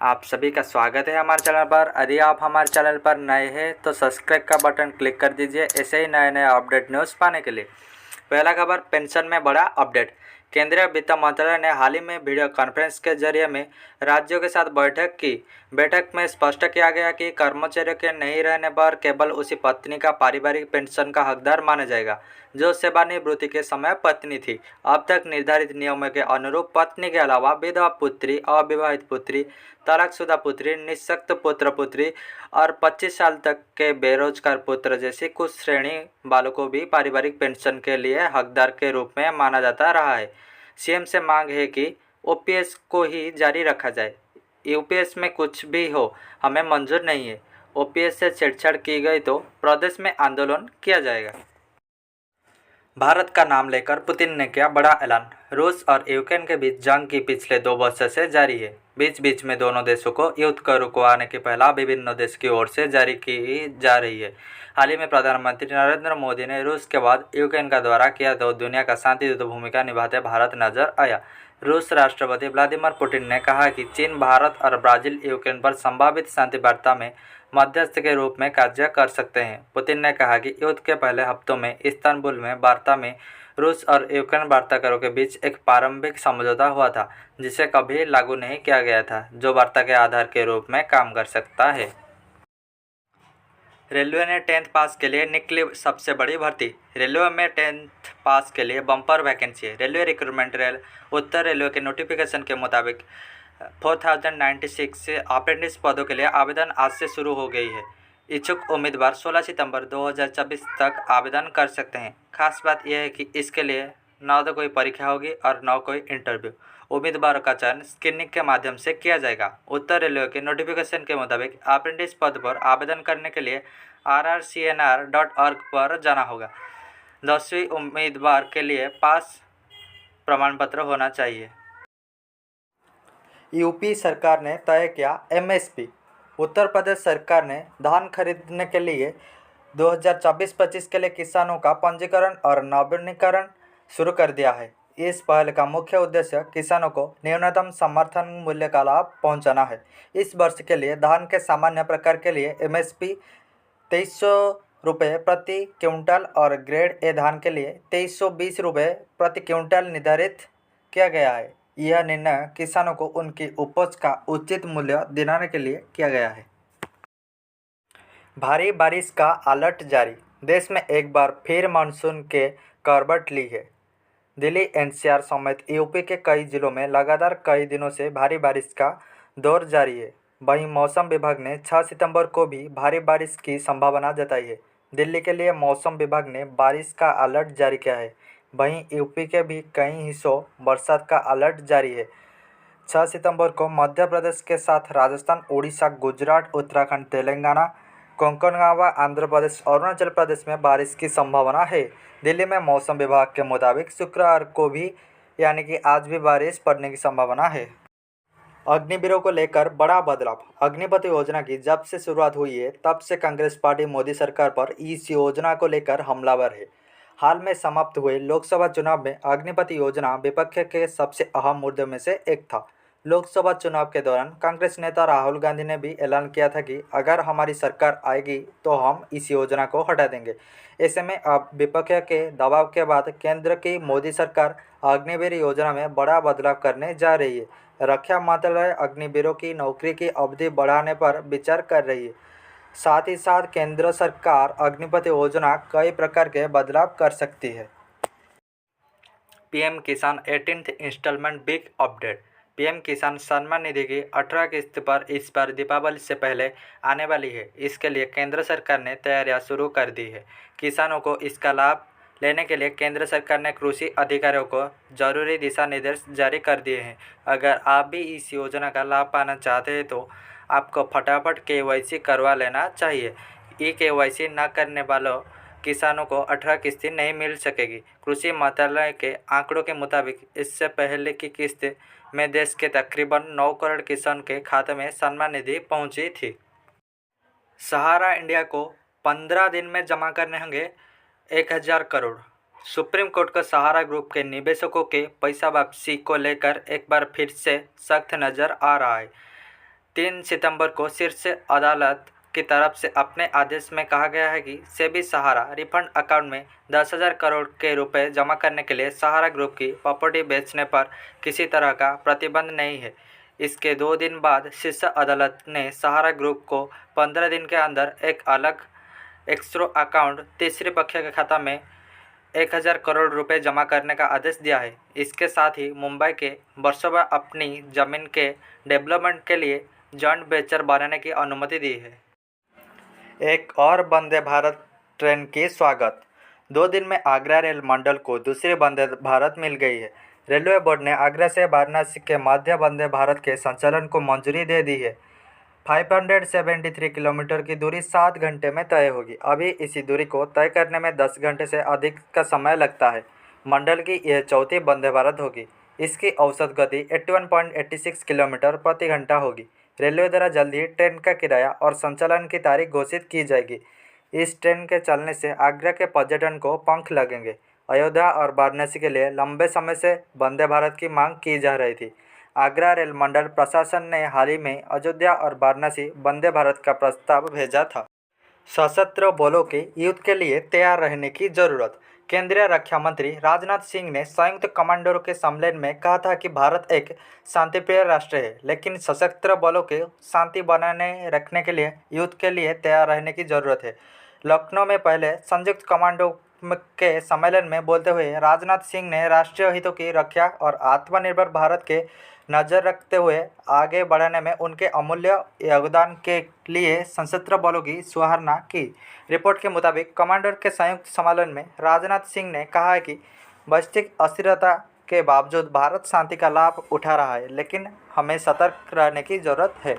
आप सभी का स्वागत है हमारे चैनल पर। यदि आप हमारे चैनल पर नए हैं तो सब्सक्राइब का बटन क्लिक कर दीजिए ऐसे ही नए नए अपडेट न्यूज़ पाने के लिए। पहला खबर, पेंशन में बड़ा अपडेट। केंद्रीय वित्त मंत्रालय ने हाल ही में वीडियो कॉन्फ्रेंस के जरिए में राज्यों के साथ बैठक की। बैठक में स्पष्ट किया गया कि कर्मचारियों के नहीं रहने पर केवल उसी पत्नी का पारिवारिक पेंशन का हकदार माना जाएगा जो सेवानिवृत्ति के समय पत्नी थी। अब तक निर्धारित नियमों के अनुरूप पत्नी के अलावा विधवा पुत्री, अविवाहित पुत्री, तलाकशुदा पुत्री, निःशक्त पुत्र पुत्री और 25 साल तक के बेरोजगार पुत्र जैसी कुछ श्रेणी वालों को भी पारिवारिक पेंशन के लिए हकदार के रूप में माना जाता रहा है। सीएम से मांग है कि ओपीएस को ही जारी रखा जाए। यूपीएस में कुछ भी हो, हमें मंजूर नहीं है। ओपीएस से छेड़छाड़ की गई तो प्रदेश में आंदोलन किया जाएगा। भारत का नाम लेकर पुतिन ने किया बड़ा ऐलान। रूस और यूक्रेन के बीच जंग की पिछले 2 वर्षों से जारी है। बीच बीच में दोनों देशों को युद्ध को रुकवाने की पहला विभिन्न देश की ओर से जारी की जा रही है। हाल ही में प्रधानमंत्री नरेंद्र मोदी ने रूस के बाद यूक्रेन का दौरा किया तो दुनिया का शांति दूत भूमिका निभाते भारत नजर आया। रूस राष्ट्रपति व्लादिमीर पुतिन ने कहा कि चीन, भारत और ब्राजील यूक्रेन पर संभावित शांति वार्ता में मध्यस्थ के रूप में कार्य कर सकते हैं। पुतिन ने कहा कि युद्ध के पहले हफ्तों में इस्तांबुल में वार्ता में रूस और यूक्रेन वार्ताकारों के बीच एक प्रारंभिक समझौता हुआ था जिसे कभी लागू नहीं किया गया था, जो वार्ता के आधार के रूप में काम कर सकता है। रेलवे ने 10th पास के लिए निकली सबसे बड़ी भर्ती। रेलवे में 10th पास के लिए बम्पर वैकेंसी है। रेलवे रिक्रूटमेंट रेल उत्तर रेलवे के नोटिफिकेशन के मुताबिक 4096 अप्रेंटिस पदों के लिए आवेदन आज से शुरू हो गई है। इच्छुक उम्मीदवार 16 सितंबर 2024 तक आवेदन कर सकते हैं। खास बात यह है कि इसके लिए न तो कोई परीक्षा होगी और न कोई इंटरव्यू। उम्मीदवारों का चयन स्क्रीनिंग के माध्यम से किया जाएगा। उत्तर रेलवे के नोटिफिकेशन के मुताबिक अप्रेंटिस पद पर आवेदन करने के लिए rrcnr.org पर जाना होगा। 10वीं उम्मीदवार के लिए पास प्रमाण पत्र होना चाहिए। यूपी सरकार ने तय किया एमएसपी। उत्तर प्रदेश सरकार ने धान खरीदने के लिए 2024-25 के लिए किसानों का पंजीकरण और नवीनीकरण शुरू कर दिया है। इस पहल का मुख्य उद्देश्य किसानों को न्यूनतम समर्थन मूल्य का लाभ पहुंचाना है। इस वर्ष के लिए धान के सामान्य प्रकार के लिए एमएसपी 2300 रुपये प्रति क्विंटल और ग्रेड ए धान के लिए 2320 रुपये प्रति क्विंटल निर्धारित किया गया है। यह निर्णय किसानों को उनकी उपज का उचित मूल्य दिलाने के लिए किया गया है। भारी बारिश का अलर्ट जारी। देश में एक बार फिर मानसून के करवट ली है। दिल्ली एनसीआर समेत यूपी के कई जिलों में लगातार कई दिनों से भारी बारिश का दौर जारी है। वहीं मौसम विभाग ने 6 सितंबर को भी भारी बारिश की संभावना जताई है। दिल्ली के लिए मौसम विभाग ने बारिश का अलर्ट जारी किया है। वहीं यूपी के भी कई हिस्सों बरसात का अलर्ट जारी है। 6 सितंबर को मध्य प्रदेश के साथ राजस्थान, उड़ीसा, गुजरात, उत्तराखंड, तेलंगाना, कोंकण, आंध्र प्रदेश, अरुणाचल प्रदेश में बारिश की संभावना है। दिल्ली में मौसम विभाग के मुताबिक शुक्रवार को भी यानी कि आज भी बारिश पड़ने की संभावना है। अग्निवीरों को लेकर बड़ा बदलाव। अग्निपथ योजना की जब से शुरुआत हुई है तब से कांग्रेस पार्टी मोदी सरकार पर इस योजना को लेकर हमलावर है। हाल में समाप्त हुए लोकसभा चुनाव में अग्निपथ योजना विपक्ष के सबसे अहम मुद्दों में से एक था। लोकसभा चुनाव के दौरान कांग्रेस नेता राहुल गांधी ने भी ऐलान किया था कि अगर हमारी सरकार आएगी तो हम इस योजना को हटा देंगे। ऐसे में अब विपक्ष के दबाव के बाद केंद्र की मोदी सरकार अग्निवीर योजना में बड़ा बदलाव करने जा रही है। रक्षा मंत्रालय अग्निवीरों की नौकरी की अवधि बढ़ाने पर विचार कर रही है। साथ ही साथ केंद्र सरकार अग्निपथ योजना कई प्रकार के बदलाव कर सकती है। पीएम किसान 18th instalment big update. PM किसान सम्मान निधि की 18 किस्त पर इस बार दीपावली से पहले आने वाली है। इसके लिए केंद्र सरकार ने तैयारियां शुरू कर दी है। किसानों को इसका लाभ लेने के लिए केंद्र सरकार ने कृषि अधिकारियों को जरूरी दिशा निर्देश जारी कर दिए हैं। अगर आप भी इस योजना का लाभ पाना चाहते हैं तो आपको फटाफट केवाईसी करवा लेना चाहिए। ई केवाईसी न करने वालों किसानों को 18 किस्तें नहीं मिल सकेगी। कृषि मंत्रालय के आंकड़ों के मुताबिक इससे पहले की किस्त में देश के तकरीबन 9 करोड़ किसान के खाते में सम्मान निधि पहुंची थी। सहारा इंडिया को 15 दिन में जमा करने होंगे 1000 करोड़। सुप्रीम कोर्ट का सहारा ग्रुप के निवेशकों के पैसा वापसी को लेकर एक बार फिर से सख्त नज़र आ रहा है। 3 सितंबर को शीर्ष अदालत की तरफ से अपने आदेश में कहा गया है कि सेबी सहारा रिफंड अकाउंट में 10,000 करोड़ के रुपए जमा करने के लिए सहारा ग्रुप की प्रॉपर्टी बेचने पर किसी तरह का प्रतिबंध नहीं है। इसके 2 दिन बाद शीर्ष अदालत ने सहारा ग्रुप को 15 दिन के अंदर एक अलग एस्क्रो अकाउंट तीसरे पक्ष के खाता में 1,000 करोड़ रुपए जमा करने का आदेश दिया है। इसके साथ ही मुंबई के वर्सोवा अपनी जमीन के डेवलपमेंट के लिए जॉइंट वेंचर बनाने की अनुमति दी है। एक और वंदे भारत ट्रेन की स्वागत। 2 दिन में आगरा रेल मंडल को दूसरी वंदे भारत मिल गई है। रेलवे बोर्ड ने आगरा से वाराणसी के मध्य वंदे भारत के संचालन को मंजूरी दे दी है। 573 किलोमीटर की दूरी 7 घंटे में तय होगी। अभी इसी दूरी को तय करने में 10 घंटे से अधिक का समय लगता है। मंडल की यह चौथी वंदे भारत होगी। इसकी औसत गति 81.86 किलोमीटर प्रति घंटा होगी। रेलवे द्वारा जल्द ही ट्रेन का किराया और संचालन की तारीख घोषित की जाएगी। इस ट्रेन के चलने से आगरा के पर्यटन को पंख लगेंगे। अयोध्या और वाराणसी के लिए लंबे समय से वंदे भारत की मांग की जा रही थी। आगरा रेल मंडल प्रशासन ने हाल ही में अयोध्या और वाराणसी वंदे भारत का प्रस्ताव भेजा था। सशस्त्र बलों के युद्ध के लिए तैयार रहने की जरूरत। केंद्रीय रक्षा मंत्री राजनाथ सिंह ने संयुक्त कमांडरों के सम्मेलन में कहा था कि भारत एक शांतिप्रिय राष्ट्र है, लेकिन सशस्त्र बलों के शांति बनाने रखने के लिए युद्ध के लिए तैयार रहने की जरूरत है। लखनऊ में पहले संयुक्त कमांडो के सम्मेलन में बोलते हुए राजनाथ सिंह ने राष्ट्रीय हितों की रक्षा और आत्मनिर्भर भारत के नज़र रखते हुए आगे बढ़ने में उनके अमूल्य योगदान के लिए सशस्त्र बलों की सराहना की। रिपोर्ट के मुताबिक कमांडर के संयुक्त सम्मेलन में राजनाथ सिंह ने कहा है कि वैश्विक अस्थिरता के बावजूद भारत शांति का लाभ उठा रहा है, लेकिन हमें सतर्क रहने की जरूरत है।